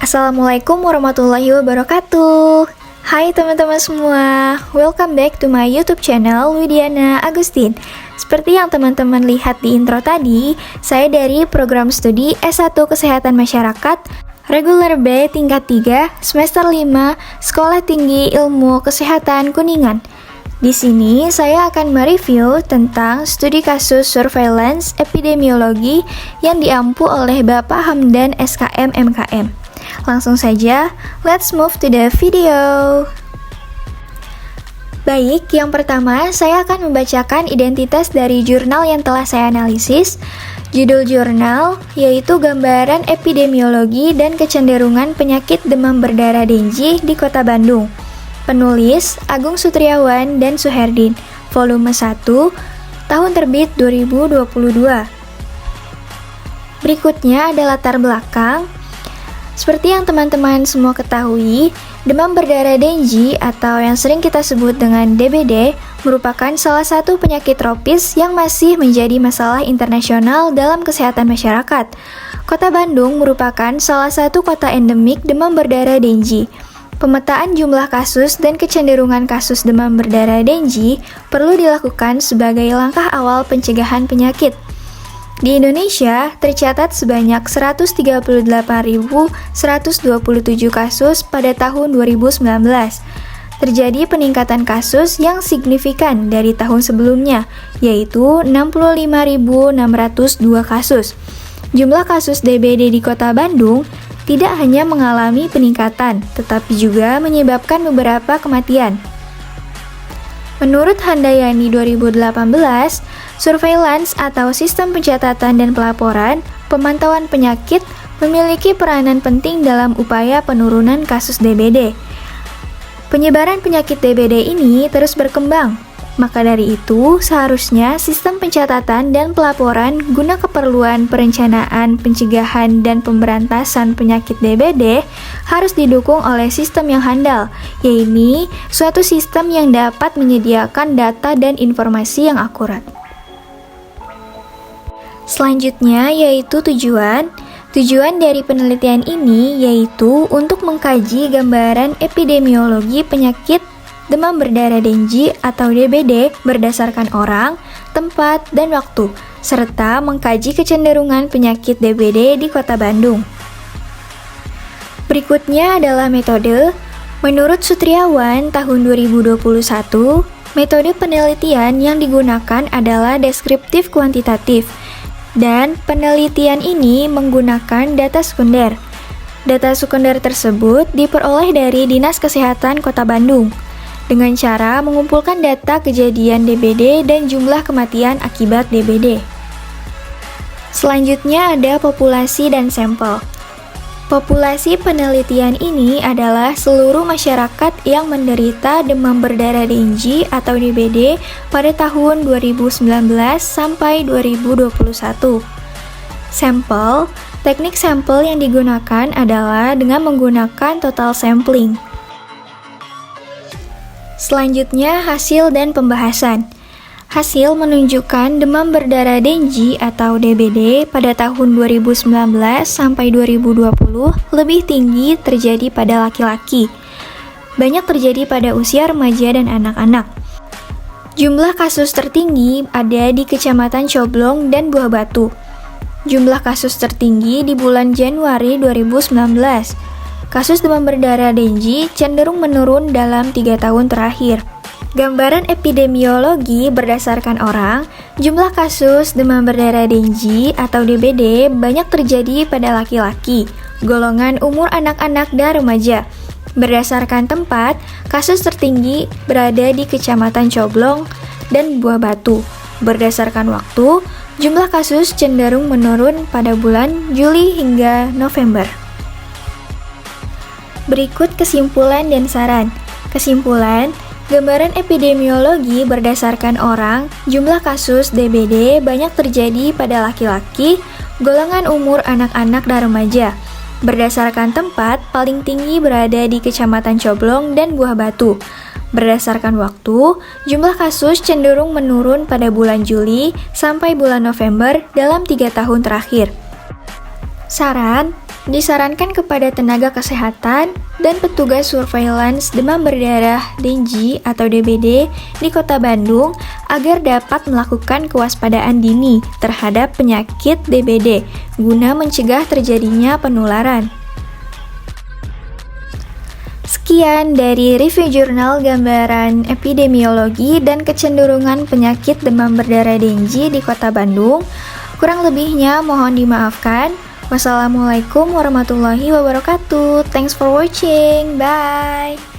Assalamualaikum warahmatullahi wabarakatuh. Hai teman-teman semua, welcome back to my YouTube channel Widiana Agustin. Seperti yang teman-teman lihat di intro tadi, saya dari program studi S1 Kesehatan Masyarakat Reguler B tingkat 3, semester 5, Sekolah Tinggi Ilmu Kesehatan Kuningan. Di sini saya akan mereview tentang studi kasus surveillance epidemiologi yang diampu oleh Bapak Hamdan SKM MKM. Langsung saja, let's move to the video. Baik, yang pertama saya akan membacakan identitas dari jurnal yang telah saya analisis. Judul jurnal yaitu Gambaran Epidemiologi dan Kecenderungan Penyakit Demam Berdarah Dengue di Kota Bandung. Penulis Agung Sutriawan dan Suherdin, volume 1, tahun terbit 2022. Berikutnya ada latar belakang. Seperti yang teman-teman semua ketahui, demam berdarah dengue atau yang sering kita sebut dengan DBD merupakan salah satu penyakit tropis yang masih menjadi masalah internasional dalam kesehatan masyarakat. Kota Bandung merupakan salah satu kota endemik demam berdarah dengue. Pemetaan jumlah kasus dan kecenderungan kasus demam berdarah dengue perlu dilakukan sebagai langkah awal pencegahan penyakit. Di Indonesia, tercatat sebanyak 138.127 kasus pada tahun 2019. Terjadi peningkatan kasus yang signifikan dari tahun sebelumnya, yaitu 65.602 kasus. Jumlah kasus DBD di Kota Bandung tidak hanya mengalami peningkatan, tetapi juga menyebabkan beberapa kematian. Menurut Handayani 2018, surveillance atau sistem pencatatan dan pelaporan pemantauan penyakit memiliki peranan penting dalam upaya penurunan kasus DBD. Penyebaran penyakit DBD ini terus berkembang, maka dari itu seharusnya sistem pencatatan dan pelaporan guna keperluan perencanaan, pencegahan, dan pemberantasan penyakit DBD harus didukung oleh sistem yang handal, yaitu suatu sistem yang dapat menyediakan data dan informasi yang akurat. Selanjutnya yaitu tujuan. Tujuan dari penelitian ini yaitu untuk mengkaji gambaran epidemiologi penyakit demam berdarah dengue atau DBD berdasarkan orang, tempat, dan waktu, serta mengkaji kecenderungan penyakit DBD di Kota Bandung. Berikutnya adalah metode. Menurut Sutriawan tahun 2021, metode penelitian yang digunakan adalah deskriptif kuantitatif, dan penelitian ini menggunakan data sekunder. Data sekunder tersebut diperoleh dari Dinas Kesehatan Kota Bandung dengan cara mengumpulkan data kejadian DBD dan jumlah kematian akibat DBD. Selanjutnya ada populasi dan sampel. Populasi penelitian ini adalah seluruh masyarakat yang menderita demam berdarah dengue atau DBD pada tahun 2019 sampai 2021. Sampel, teknik sampel yang digunakan adalah dengan menggunakan total sampling. Selanjutnya hasil dan pembahasan. Hasil menunjukkan demam berdarah dengue atau DBD pada tahun 2019 sampai 2020 lebih tinggi terjadi pada laki-laki. Banyak terjadi pada usia remaja dan anak-anak. Jumlah kasus tertinggi ada di Kecamatan Coblong dan Buah Batu. Jumlah kasus tertinggi di bulan Januari 2019. Kasus demam berdarah dengue cenderung menurun dalam 3 tahun terakhir. Gambaran epidemiologi berdasarkan orang, jumlah kasus demam berdarah dengue atau DBD banyak terjadi pada laki-laki, golongan umur anak-anak dan remaja. Berdasarkan tempat, kasus tertinggi berada di Kecamatan Coblong dan Buah Batu. Berdasarkan waktu, jumlah kasus cenderung menurun pada bulan Juli hingga November. Berikut kesimpulan dan saran. Kesimpulan, gambaran epidemiologi berdasarkan orang, jumlah kasus DBD banyak terjadi pada laki-laki, golongan umur anak-anak dan remaja. Berdasarkan tempat, paling tinggi berada di Kecamatan Coblong dan Buah Batu. Berdasarkan waktu, jumlah kasus cenderung menurun pada bulan Juli sampai bulan November dalam 3 tahun terakhir. Saran, Disarankan kepada tenaga kesehatan dan petugas surveillance demam berdarah dengue atau DBD di Kota Bandung agar dapat melakukan kewaspadaan dini terhadap penyakit DBD guna mencegah terjadinya penularan. Sekian dari review jurnal gambaran epidemiologi dan kecenderungan penyakit demam berdarah dengue di Kota Bandung. Kurang lebihnya mohon dimaafkan. Wassalamualaikum warahmatullahi wabarakatuh. Thanks for watching. Bye.